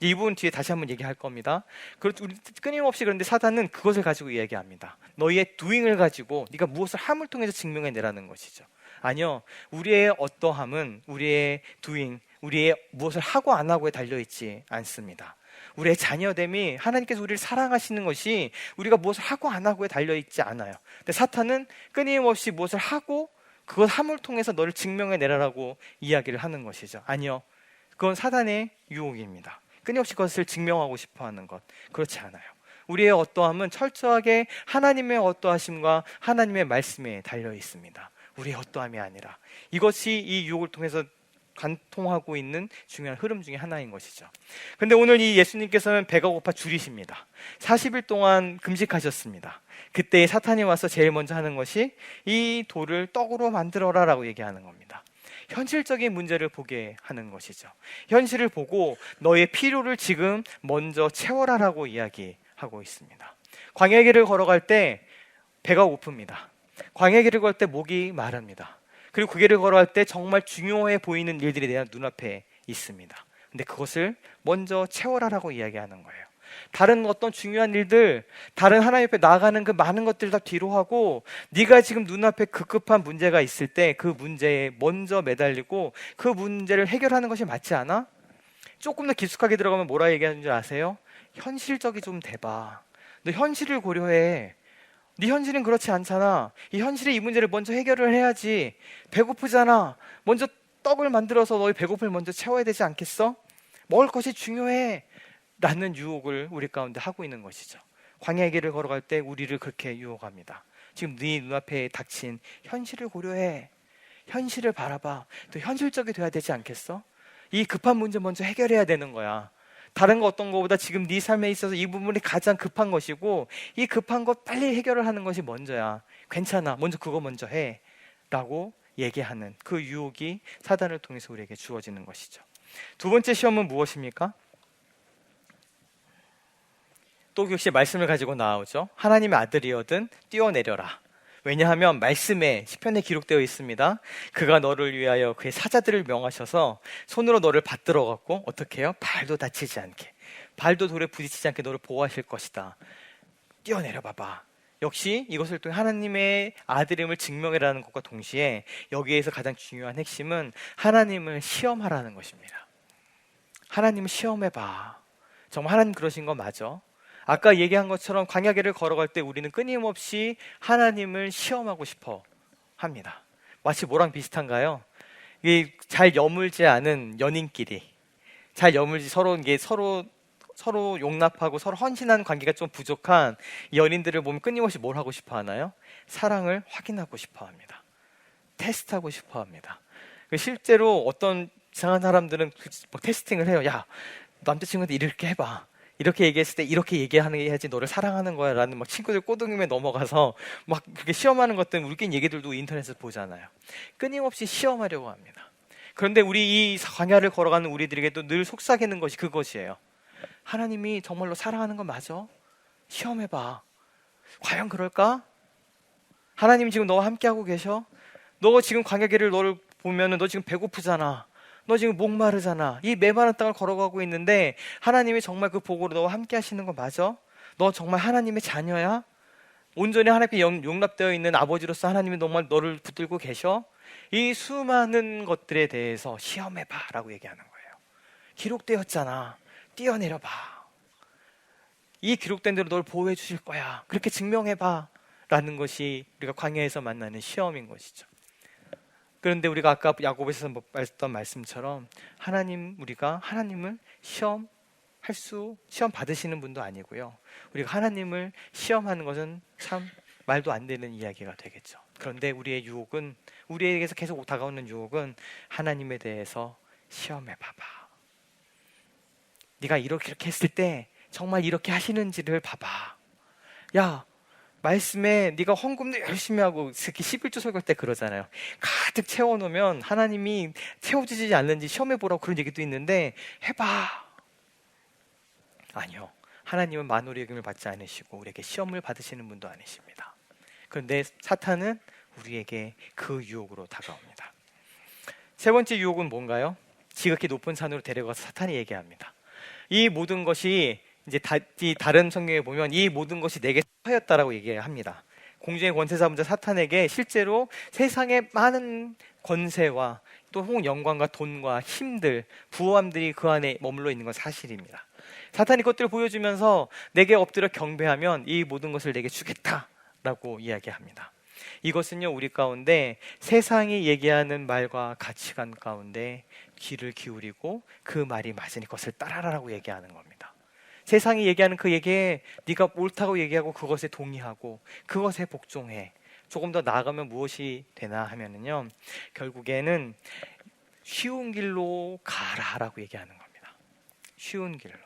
이 부분 뒤에 다시 한번 얘기할 겁니다. 우리 끊임없이 그런데 사단은 그것을 가지고 이야기합니다. 너희의 doing을 가지고 네가 무엇을 함을 통해서 증명해내라는 것이죠. 아니요, 우리의 어떠함은 우리의 doing, 우리의 무엇을 하고 안 하고에 달려있지 않습니다. 우리의 자녀됨이 하나님께서 우리를 사랑하시는 것이 우리가 무엇을 하고 안 하고에 달려있지 않아요. 근데 사탄은 끊임없이 무엇을 하고 그것 함을 통해서 너를 증명해내라라고 이야기를 하는 것이죠. 아니요, 그건 사단의 유혹입니다. 끊임없이 그것을 증명하고 싶어하는 것, 그렇지 않아요. 우리의 어떠함은 철저하게 하나님의 어떠하심과 하나님의 말씀에 달려있습니다. 우리의 어떠함이 아니라, 이것이 이 유혹을 통해서 관통하고 있는 중요한 흐름 중에 하나인 것이죠. 근데 오늘 이 예수님께서는 배가 고파 줄이십니다. 40일 동안 금식하셨습니다. 그때 사탄이 와서 제일 먼저 하는 것이 이 돌을 떡으로 만들어라 라고 얘기하는 겁니다. 현실적인 문제를 보게 하는 것이죠. 현실을 보고 너의 필요를 지금 먼저 채워라 라고 이야기하고 있습니다. 광야의 길을 걸어갈 때 배가 고픕니다. 광야의 길을 걸을 때 목이 마릅니다. 그리고 그 길을 걸어갈 때 정말 중요해 보이는 일들이 내 눈앞에 있습니다. 근데 그것을 먼저 채워라라고 이야기하는 거예요. 다른 어떤 중요한 일들, 다른 하나님 앞에 나아가는 그 많은 것들 다 뒤로 하고, 네가 지금 눈앞에 급급한 문제가 있을 때 그 문제에 먼저 매달리고 그 문제를 해결하는 것이 맞지 않아? 조금 더 깊숙하게 들어가면 뭐라 얘기하는 줄 아세요? 현실적이 좀 돼봐. 너 현실을 고려해. 네 현실은 그렇지 않잖아. 이 현실의 이 문제를 먼저 해결을 해야지. 배고프잖아. 먼저 떡을 만들어서 너의 배고픔을 먼저 채워야 되지 않겠어? 먹을 것이 중요해 라는 유혹을 우리 가운데 하고 있는 것이죠. 광야의 길을 걸어갈 때 우리를 그렇게 유혹합니다. 지금 네 눈앞에 닥친 현실을 고려해. 현실을 바라봐. 또 현실적이 돼야 되지 않겠어? 이 급한 문제 먼저 해결해야 되는 거야. 다른 거 어떤 거보다 지금 네 삶에 있어서 이 부분이 가장 급한 것이고, 이 급한 것 빨리 해결을 하는 것이 먼저야. 괜찮아, 먼저 그거 먼저 해 라고 얘기하는 그 유혹이 사단을 통해서 우리에게 주어지는 것이죠. 두 번째 시험은 무엇입니까? 또 역시 말씀을 가지고 나오죠. 하나님의 아들이여든 뛰어내려라. 왜냐하면 말씀에 시편에 기록되어 있습니다. 그가 너를 위하여 그의 사자들을 명하셔서 손으로 너를 받들어 갖고 어떻게 해요? 발도 다치지 않게, 발도 돌에 부딪히지 않게 너를 보호하실 것이다. 뛰어내려 봐봐. 역시 이것을 통해 하나님의 아들임을 증명해라는 것과 동시에 여기에서 가장 중요한 핵심은 하나님을 시험하라는 것입니다. 하나님을 시험해봐. 정말 하나님 그러신 거 맞아? 아까 얘기한 것처럼 광야길을 걸어갈 때 우리는 끊임없이 하나님을 시험하고 싶어 합니다. 마치 뭐랑 비슷한가요? 잘 여물지 않은 연인끼리, 잘 여물지 서로 서로 용납하고 서로 헌신하는 관계가 좀 부족한 이 연인들을 보면 끊임없이 뭘 하고 싶어 하나요? 사랑을 확인하고 싶어 합니다. 테스트하고 싶어 합니다. 실제로 어떤 이상한 사람들은 막 테스팅을 해요. 야, 남자친구한테 이렇게 해봐. 이렇게 얘기했을 때 이렇게 얘기하는 게 해야지 너를 사랑하는 거야 라는 막 친구들 꼬드김에 넘어가서 막 그렇게 시험하는 것들 웃긴 얘기들도 인터넷에서 보잖아요. 끊임없이 시험하려고 합니다. 그런데 우리 이 광야를 걸어가는 우리들에게도 늘 속삭이는 것이 그것이에요. 하나님이 정말로 사랑하는 거 맞아? 시험해봐. 과연 그럴까? 하나님이 지금 너와 함께하고 계셔? 너 지금 광야길을 너를 보면은 너 지금 배고프잖아. 너 지금 목마르잖아. 이 메마른 땅을 걸어가고 있는데 하나님이 정말 그 복으로 너와 함께 하시는 거 맞아? 너 정말 하나님의 자녀야? 온전히 하나님께 용납되어 있는 아버지로서 하나님이 정말 너를 붙들고 계셔? 이 수많은 것들에 대해서 시험해봐 라고 얘기하는 거예요. 기록되었잖아. 뛰어내려봐. 이 기록된 대로 널 보호해 주실 거야. 그렇게 증명해봐 라는 것이 우리가 광야에서 만나는 시험인 것이죠. 그런데 우리가 아까 야고보에서 했던 말씀처럼 우리가 하나님을 시험 받으시는 분도 아니고요. 우리가 하나님을 시험하는 것은 참 말도 안 되는 이야기가 되겠죠. 그런데 우리에게서 계속 다가오는 유혹은 하나님에 대해서 시험해 봐봐. 네가 이렇게 했을 때 정말 이렇게 하시는지를 봐봐. 야, 말씀에 네가 헌금도 열심히 하고 특히 11조 설교할 때 그러잖아요. 가득 채워놓으면 하나님이 채워주지 않는지 시험해보라고 그런 얘기도 있는데 해봐. 아니요. 하나님은 만홀의 여김을 받지 않으시고 우리에게 시험을 받으시는 분도 아니십니다. 그런데 사탄은 우리에게 그 유혹으로 다가옵니다. 세 번째 유혹은 뭔가요? 지극히 높은 산으로 데려가서 사탄이 얘기합니다. 이 모든 것이 이제 다른 성경에 보면 이 모든 것이 내게 하였다라고 얘기합니다. 공중의 권세 잡은 자 사탄에게 실제로 세상의 많은 권세와 또 혹은 영광과 돈과 힘들, 부함들이 그 안에 머물러 있는 건 사실입니다. 사탄이 그것들을 보여주면서 내게 엎드려 경배하면 이 모든 것을 내게 주겠다라고 이야기합니다. 이것은요, 우리 가운데 세상이 얘기하는 말과 가치관 가운데 귀를 기울이고 그 말이 맞으니 그것을 따라라라고 얘기하는 겁니다. 세상이 얘기하는 그 얘기에 네가 옳다고 얘기하고 그것에 동의하고 그것에 복종해. 조금 더 나아가면 무엇이 되나 하면은요, 결국에는 쉬운 길로 가라라고 얘기하는 겁니다. 쉬운 길로.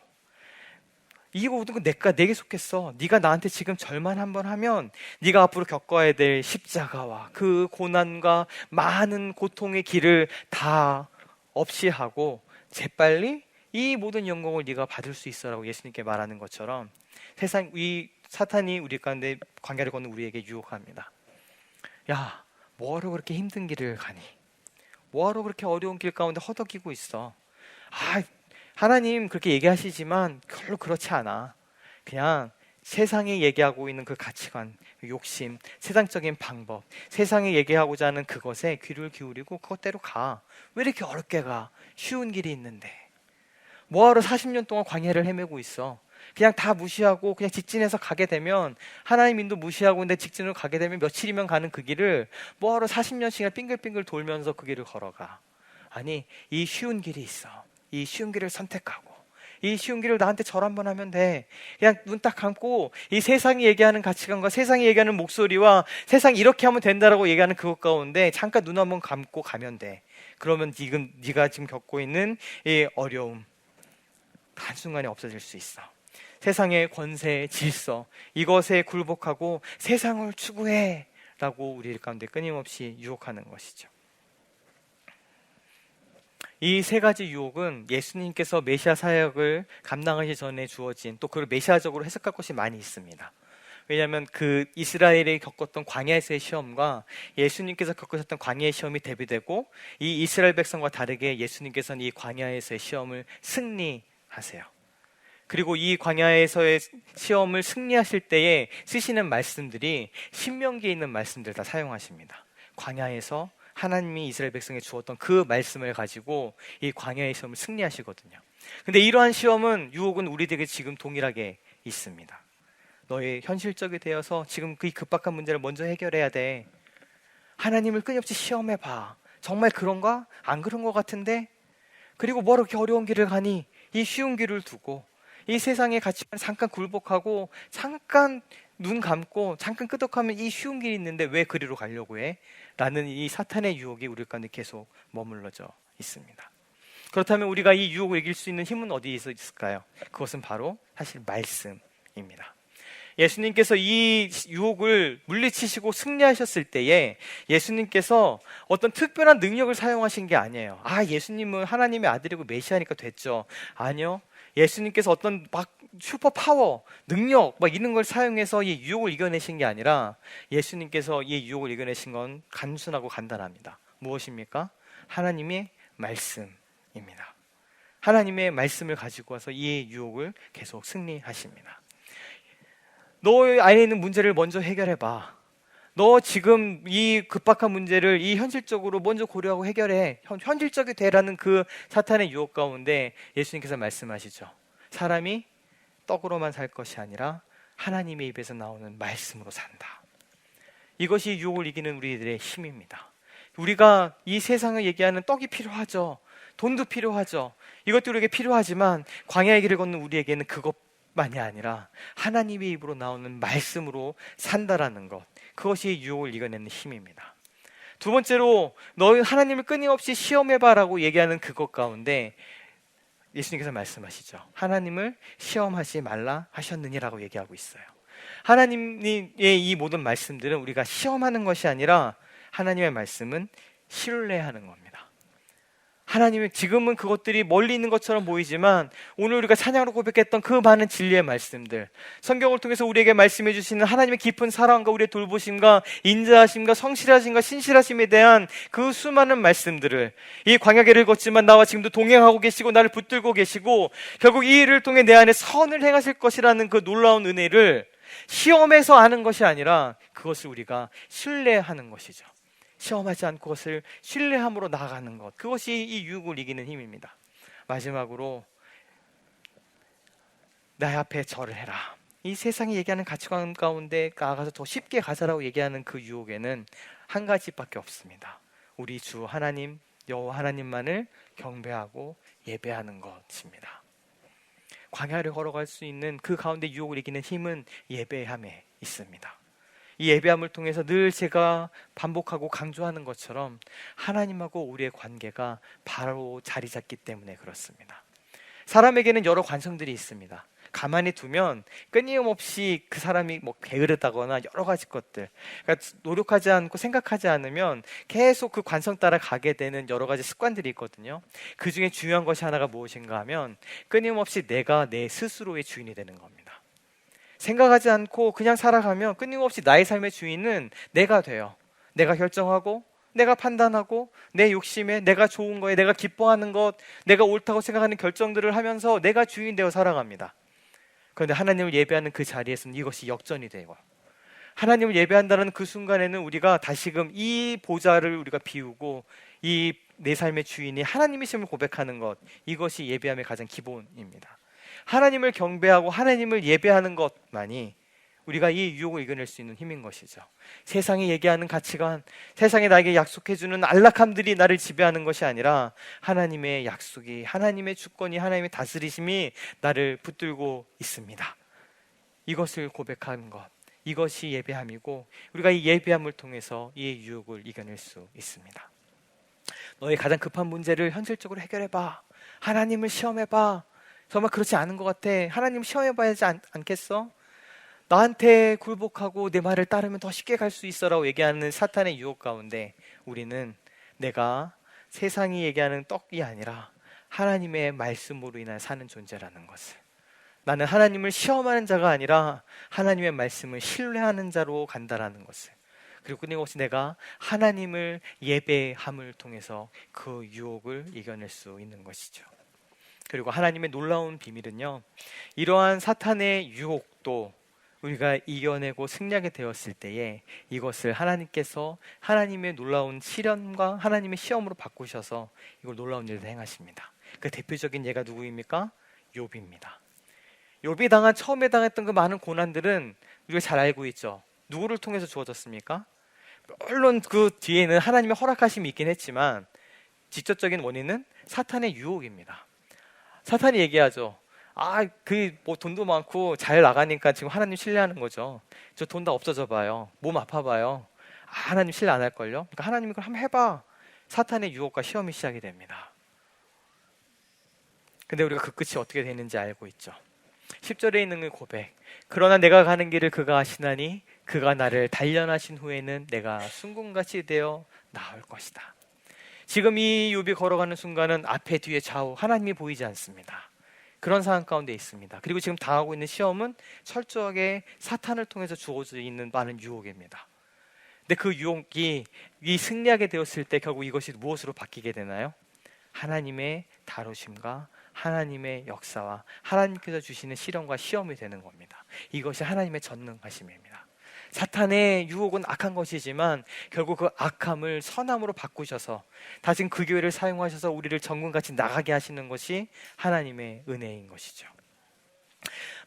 이 모든 건 내게 속했어. 네가 나한테 지금 절만 한번 하면 네가 앞으로 겪어야 될 십자가와 그 고난과 많은 고통의 길을 다 없이 하고 재빨리 이 모든 영광을 네가 받을 수 있어라고 예수님께 말하는 것처럼 이 사탄이 우리 가운데 광야를 걷는 우리에게 유혹합니다. 야, 뭐하러 그렇게 힘든 길을 가니? 뭐하러 그렇게 어려운 길 가운데 허덕이고 있어? 하나님 그렇게 얘기하시지만 별로 그렇지 않아. 그냥 세상에 얘기하고 있는 그 가치관, 욕심, 세상적인 방법, 세상에 얘기하고자 하는 그것에 귀를 기울이고 그것대로 가. 왜 이렇게 어렵게 가? 쉬운 길이 있는데. 뭐하러 40년 동안 광야를 헤매고 있어? 그냥 다 무시하고 그냥 직진해서 가게 되면 하나님 인도 무시하고 근데 직진으로 가게 되면 며칠이면 가는 그 길을 뭐하러 40년씩이나 빙글빙글 돌면서 그 길을 걸어가? 아니, 이 쉬운 길이 있어. 이 쉬운 길을 선택하고 이 쉬운 길을 나한테 절 한번 하면 돼. 그냥 눈 딱 감고 이 세상이 얘기하는 가치관과 세상이 얘기하는 목소리와 세상이 이렇게 하면 된다라고 얘기하는 그것 가운데 잠깐 눈 한번 감고 가면 돼. 그러면 네가 지금 겪고 있는 이 어려움 한순간에 없어질 수 있어. 세상의 권세, 질서 이것에 굴복하고 세상을 추구해 라고 우리 가운데 끊임없이 유혹하는 것이죠. 이 세 가지 유혹은 예수님께서 메시아 사역을 감당하기 전에 주어진 또 그걸 메시아적으로 해석할 것이 많이 있습니다. 왜냐하면 그 이스라엘이 겪었던 광야에서의 시험과 예수님께서 겪으셨던 광야의 시험이 대비되고 이 이스라엘 백성과 다르게 예수님께서는 이 광야에서의 시험을 승리하세요. 그리고 이 광야에서의 시험을 승리하실 때에 쓰시는 말씀들이 신명기에 있는 말씀들 다 사용하십니다. 광야에서 하나님이 이스라엘 백성에 주었던 그 말씀을 가지고 이 광야의 시험을 승리하시거든요. 근데 이러한 시험은 유혹은 우리들에게 지금 동일하게 있습니다. 너의 현실적이 되어서 지금 그 급박한 문제를 먼저 해결해야 돼. 하나님을 끊임없이 시험해봐. 정말 그런가? 안 그런 것 같은데? 그리고 뭐로 이렇게 어려운 길을 가니? 이 쉬운 길을 두고 이 세상의 가치관 잠깐 굴복하고 잠깐 눈 감고 잠깐 끄덕하면 이 쉬운 길이 있는데 왜 그리로 가려고 해? 라는 이 사탄의 유혹이 우리 가운데 계속 머물러져 있습니다. 그렇다면 우리가 이 유혹을 이길 수 있는 힘은 어디에 있을까요? 그것은 바로 사실 말씀입니다. 예수님께서 이 유혹을 물리치시고 승리하셨을 때에 예수님께서 어떤 특별한 능력을 사용하신 게 아니에요. 예수님은 하나님의 아들이고 메시아니까 됐죠. 아니요. 예수님께서 어떤 막 슈퍼 파워, 능력 막 이런 걸 사용해서 이 유혹을 이겨내신 게 아니라 예수님께서 이 유혹을 이겨내신 건 단순하고 간단합니다. 무엇입니까? 하나님의 말씀입니다. 하나님의 말씀을 가지고 와서 이 유혹을 계속 승리하십니다. 너 안에 있는 문제를 먼저 해결해봐. 너 지금 이 급박한 문제를 이 현실적으로 먼저 고려하고 해결해. 현실적이 되라는 그 사탄의 유혹 가운데 예수님께서 말씀하시죠. 사람이 떡으로만 살 것이 아니라 하나님의 입에서 나오는 말씀으로 산다. 이것이 유혹을 이기는 우리들의 힘입니다. 우리가 이 세상을 얘기하는 떡이 필요하죠. 돈도 필요하죠. 이것도 우리에게 필요하지만 광야의 길을 걷는 우리에게는 그것만이 아니라 하나님의 입으로 나오는 말씀으로 산다라는 것, 그것이 유혹을 이겨내는 힘입니다. 두 번째로 너희 하나님을 끊임없이 시험해봐라고 얘기하는 그것 가운데 예수님께서 말씀하시죠. 하나님을 시험하지 말라 하셨느니라고 얘기하고 있어요. 하나님의 이 모든 말씀들은 우리가 시험하는 것이 아니라 하나님의 말씀은 신뢰하는 겁니다. 하나님의 지금은 그것들이 멀리 있는 것처럼 보이지만 오늘 우리가 찬양으로 고백했던 그 많은 진리의 말씀들, 성경을 통해서 우리에게 말씀해 주시는 하나님의 깊은 사랑과 우리의 돌보심과 인자하심과 성실하심과 신실하심에 대한 그 수많은 말씀들을, 이 광야길을 걷지만 나와 지금도 동행하고 계시고 나를 붙들고 계시고 결국 이 일을 통해 내 안에 선을 행하실 것이라는 그 놀라운 은혜를 시험해서 아는 것이 아니라 그것을 우리가 신뢰하는 것이죠. 시험하지 않고 그것을 신뢰함으로 나아가는 것, 그것이 이 유혹을 이기는 힘입니다. 마지막으로 내 앞에 절을 해라. 이 세상이 얘기하는 가치관 가운데 나아가서 더 쉽게 가자라고 얘기하는 그 유혹에는 한 가지밖에 없습니다. 우리 주 하나님 여호와 하나님만을 경배하고 예배하는 것입니다. 광야를 걸어갈 수 있는 그 가운데 유혹을 이기는 힘은 예배함에 있습니다. 이 예배함을 통해서 늘 제가 반복하고 강조하는 것처럼 하나님하고 우리의 관계가 바로 자리 잡기 때문에 그렇습니다. 사람에게는 여러 관성들이 있습니다. 가만히 두면 끊임없이 그 사람이 게으르다거나 여러 가지 것들, 그러니까 노력하지 않고 생각하지 않으면 계속 그 관성 따라 가게 되는 여러 가지 습관들이 있거든요. 그 중에 중요한 것이 하나가 무엇인가 하면 끊임없이 내가 내 스스로의 주인이 되는 겁니다. 생각하지 않고 그냥 살아가면 끊임없이 나의 삶의 주인은 내가 돼요. 내가 결정하고 내가 판단하고 내 욕심에 내가 좋은 거에 내가 기뻐하는 것, 내가 옳다고 생각하는 결정들을 하면서 내가 주인 되어 살아갑니다. 그런데 하나님을 예배하는 그 자리에서는 이것이 역전이 되고, 하나님을 예배한다는 그 순간에는 우리가 다시금 이 보좌를 우리가 비우고 이 내 삶의 주인이 하나님이심을 고백하는 것, 이것이 예배함의 가장 기본입니다. 하나님을 경배하고 하나님을 예배하는 것만이 우리가 이 유혹을 이겨낼 수 있는 힘인 것이죠. 세상이 얘기하는 가치관, 세상에 나에게 약속해주는 안락함들이 나를 지배하는 것이 아니라 하나님의 약속이, 하나님의 주권이, 하나님의 다스리심이 나를 붙들고 있습니다. 이것을 고백하는 것, 이것이 예배함이고 우리가 이 예배함을 통해서 이 유혹을 이겨낼 수 있습니다. 너의 가장 급한 문제를 현실적으로 해결해봐. 하나님을 시험해봐. 정말 그렇지 않은 것 같아. 하나님 시험해봐야 하지 않겠어? 나한테 굴복하고 내 말을 따르면 더 쉽게 갈 수 있어라고 얘기하는 사탄의 유혹 가운데 우리는 내가 세상이 얘기하는 떡이 아니라 하나님의 말씀으로 인해 사는 존재라는 것을, 나는 하나님을 시험하는 자가 아니라 하나님의 말씀을 신뢰하는 자로 간다라는 것을, 그리고 끊임없이 내가 하나님을 예배함을 통해서 그 유혹을 이겨낼 수 있는 것이죠. 그리고 하나님의 놀라운 비밀은요, 이러한 사탄의 유혹도 우리가 이겨내고 승리하게 되었을 때에 이것을 하나님께서 하나님의 놀라운 시련과 하나님의 시험으로 바꾸셔서 이걸 놀라운 일을 행하십니다. 그 대표적인 예가 누구입니까? 욥입니다. 욥이 처음에 당했던 그 많은 고난들은 우리가 잘 알고 있죠. 누구를 통해서 주어졌습니까? 물론 그 뒤에는 하나님의 허락하심이 있긴 했지만 직접적인 원인은 사탄의 유혹입니다. 사탄이 얘기하죠. 뭐 돈도 많고 잘 나가니까 지금 하나님 신뢰하는 거죠. 저 돈 다 없어져 봐요. 몸 아파 봐요. 하나님 신뢰 안 할걸요? 그러니까 하나님이 그걸 한번 해봐. 사탄의 유혹과 시험이 시작이 됩니다. 근데 우리가 그 끝이 어떻게 되는지 알고 있죠. 10절에 있는 그 고백. 그러나 내가 가는 길을 그가 아시나니 그가 나를 단련하신 후에는 내가 순금같이 되어 나올 것이다. 지금 이 욥이 걸어가는 순간은 앞에 뒤에 좌우 하나님이 보이지 않습니다. 그런 상황 가운데 있습니다. 그리고 지금 당하고 있는 시험은 철저하게 사탄을 통해서 주어져 있는 많은 유혹입니다. 근데 그 유혹이 이 승리하게 되었을 때 결국 이것이 무엇으로 바뀌게 되나요? 하나님의 다루심과 하나님의 역사와 하나님께서 주시는 시련과 시험이 되는 겁니다. 이것이 하나님의 전능하심입니다. 사탄의 유혹은 악한 것이지만 결국 그 악함을 선함으로 바꾸셔서 다시 그 교회를 사용하셔서 우리를 정금같이 나가게 하시는 것이 하나님의 은혜인 것이죠.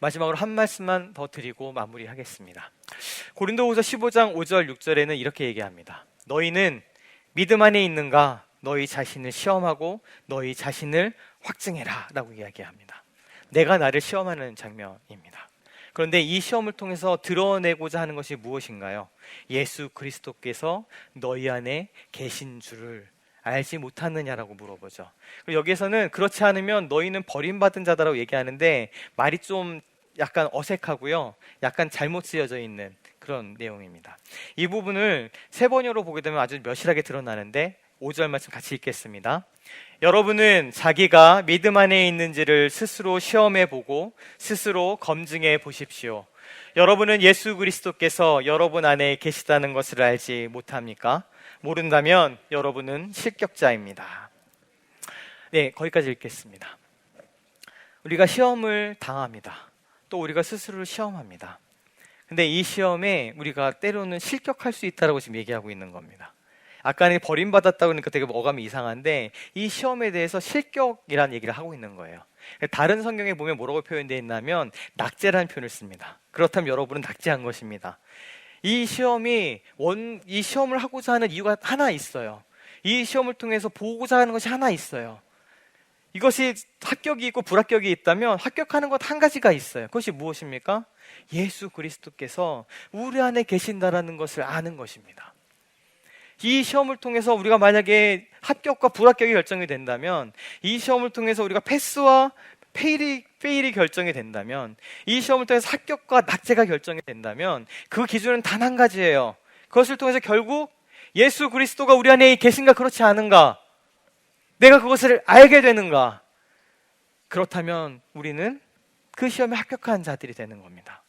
마지막으로 한 말씀만 더 드리고 마무리하겠습니다. 고린도후서 15장 5절 6절에는 이렇게 얘기합니다. 너희는 믿음 안에 있는가? 너희 자신을 시험하고 너희 자신을 확증해라 라고 이야기합니다. 내가 나를 시험하는 장면입니다. 그런데 이 시험을 통해서 드러내고자 하는 것이 무엇인가요? 예수 그리스도께서 너희 안에 계신 줄을 알지 못하느냐라고 물어보죠. 그리고 여기에서는 그렇지 않으면 너희는 버림받은 자다라고 얘기하는데 말이 좀 약간 어색하고요. 약간 잘못 쓰여져 있는 그런 내용입니다. 이 부분을 세 번역으로 보게 되면 아주 묘실하게 드러나는데 5절 말씀 같이 읽겠습니다. 여러분은 자기가 믿음 안에 있는지를 스스로 시험해 보고 스스로 검증해 보십시오. 여러분은 예수 그리스도께서 여러분 안에 계시다는 것을 알지 못합니까? 모른다면 여러분은 실격자입니다. 네, 거기까지 읽겠습니다. 우리가 시험을 당합니다. 또 우리가 스스로를 시험합니다. 근데 이 시험에 우리가 때로는 실격할 수 있다고 지금 얘기하고 있는 겁니다. 아까 버림받았다고 그러니까 되게 어감이 이상한데 이 시험에 대해서 실격이라는 얘기를 하고 있는 거예요. 다른 성경에 보면 뭐라고 표현되어 있냐면 낙제라는 표현을 씁니다. 그렇다면 여러분은 낙제한 것입니다. 이 시험을 하고자 하는 이유가 하나 있어요. 이 시험을 통해서 보고자 하는 것이 하나 있어요. 이것이 합격이 있고 불합격이 있다면 합격하는 것 한 가지가 있어요. 그것이 무엇입니까? 예수 그리스도께서 우리 안에 계신다라는 것을 아는 것입니다. 이 시험을 통해서 우리가 만약에 합격과 불합격이 결정이 된다면, 이 시험을 통해서 우리가 패스와 페일이 결정이 된다면, 이 시험을 통해서 합격과 낙제가 결정이 된다면 그 기준은 단 한 가지예요. 그것을 통해서 결국 예수 그리스도가 우리 안에 계신가 그렇지 않은가, 내가 그것을 알게 되는가, 그렇다면 우리는 그 시험에 합격한 자들이 되는 겁니다.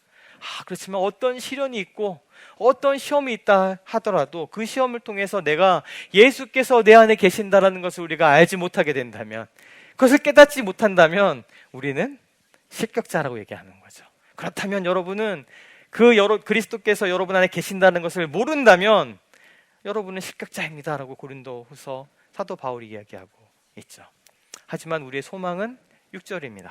그렇지만 어떤 시련이 있고 어떤 시험이 있다 하더라도 그 시험을 통해서 내가 예수께서 내 안에 계신다라는 것을 우리가 알지 못하게 된다면, 그것을 깨닫지 못한다면 우리는 실격자라고 얘기하는 거죠. 그렇다면 여러분은 그리스도께서 여러분 안에 계신다는 것을 모른다면 여러분은 실격자입니다라고 고린도후서 사도 바울이 이야기하고 있죠. 하지만 우리의 소망은 6절입니다.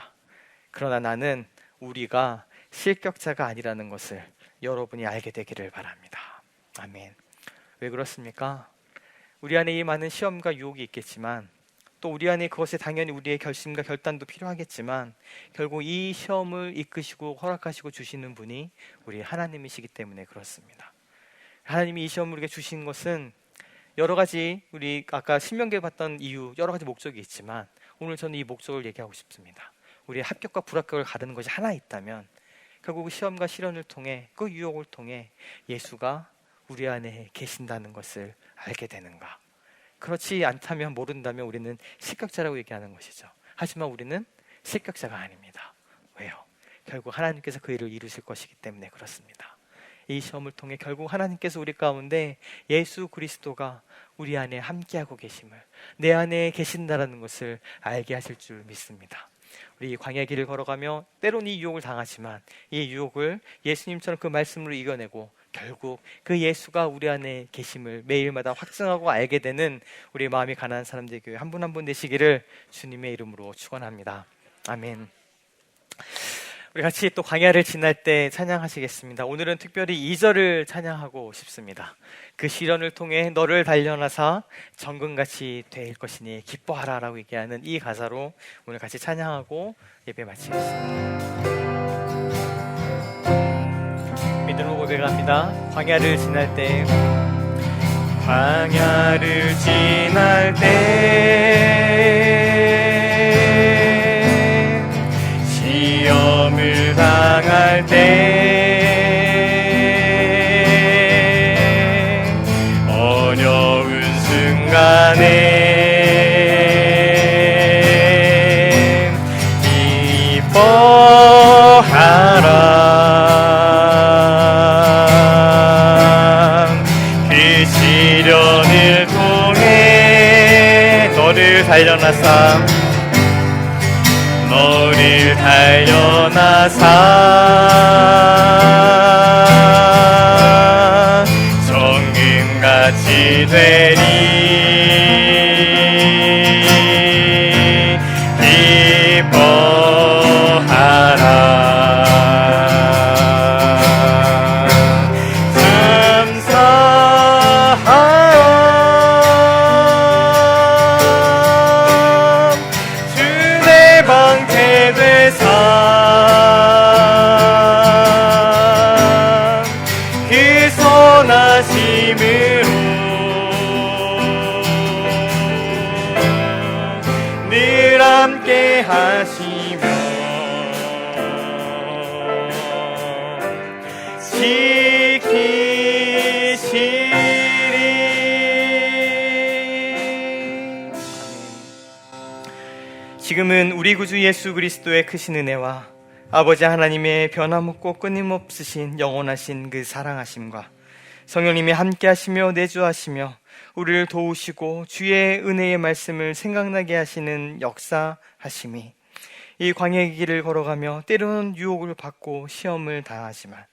그러나 나는 우리가 실격자가 아니라는 것을 여러분이 알게 되기를 바랍니다. 아멘. 왜 그렇습니까? 우리 안에 이 많은 시험과 유혹이 있겠지만, 또 우리 안에 그것에 당연히 우리의 결심과 결단도 필요하겠지만, 결국 이 시험을 이끄시고 허락하시고 주시는 분이 우리 하나님이시기 때문에 그렇습니다. 하나님이 이 시험을 우리에게 주신 것은 여러 가지, 우리 아까 신명기에 봤던 이유, 여러 가지 목적이 있지만 오늘 저는 이 목적을 얘기하고 싶습니다. 우리의 합격과 불합격을 가르는 것이 하나 있다면 결국 시험과 시련을 통해, 그 유혹을 통해 예수가 우리 안에 계신다는 것을 알게 되는가. 그렇지 않다면, 모른다면 우리는 실격자라고 얘기하는 것이죠. 하지만 우리는 실격자가 아닙니다. 왜요? 결국 하나님께서 그 일을 이루실 것이기 때문에 그렇습니다. 이 시험을 통해 결국 하나님께서 우리 가운데 예수 그리스도가 우리 안에 함께하고 계심을, 내 안에 계신다라는 것을 알게 하실 줄 믿습니다. 우리 광야의 길을 걸어가며 때로는 이 유혹을 당하지만 이 유혹을 예수님처럼 그 말씀으로 이겨내고 결국 그 예수가 우리 안에 계심을 매일마다 확증하고 알게 되는 우리 마음이 가난한 사람들 교회 한 분 한 분 되시기를 주님의 이름으로 축원합니다. 아멘. 우리 같이 또 광야를 지날 때 찬양하시겠습니다. 오늘은 특별히 2절을 찬양하고 싶습니다. 그 시련을 통해 너를 단련하사 정금같이 될 것이니 기뻐하라 라고 얘기하는 이 가사로 오늘 같이 찬양하고 예배 마치겠습니다. 믿음으로 고백합니다. 광야를 지날 때 광야를 지날 때 시험을 당할 때 어려운 순간에 기뻐하라. 그 시련을 통해 너를 단련하사 정금같이 되리. 기뻐하라. 주내 방패되사 그 선하심으로 늘 함께 하시며 지키시리. 지금은 우리 구주 예수 그리스도의 크신 은혜와 아버지 하나님의 변함없고 끊임없으신 영원하신 그 사랑하심과 성령님이 함께하시며 내주하시며 우리를 도우시고 주의 은혜의 말씀을 생각나게 하시는 역사하심이 이 광야의 길을 걸어가며 때로는 유혹을 받고 시험을 당하지만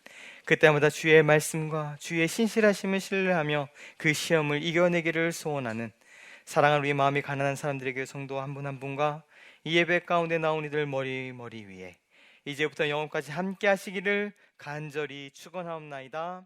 그때마다 주의 말씀과 주의 신실하심을 신뢰하며 그 시험을 이겨내기를 소원하는 사랑하는 우리 마음이 가난한 사람들에게 성도 한 분 한 분과 이 예배 가운데 나온 이들 머리 위에 이제부터 영원까지 함께 하시기를 간절히 축원하옵나이다.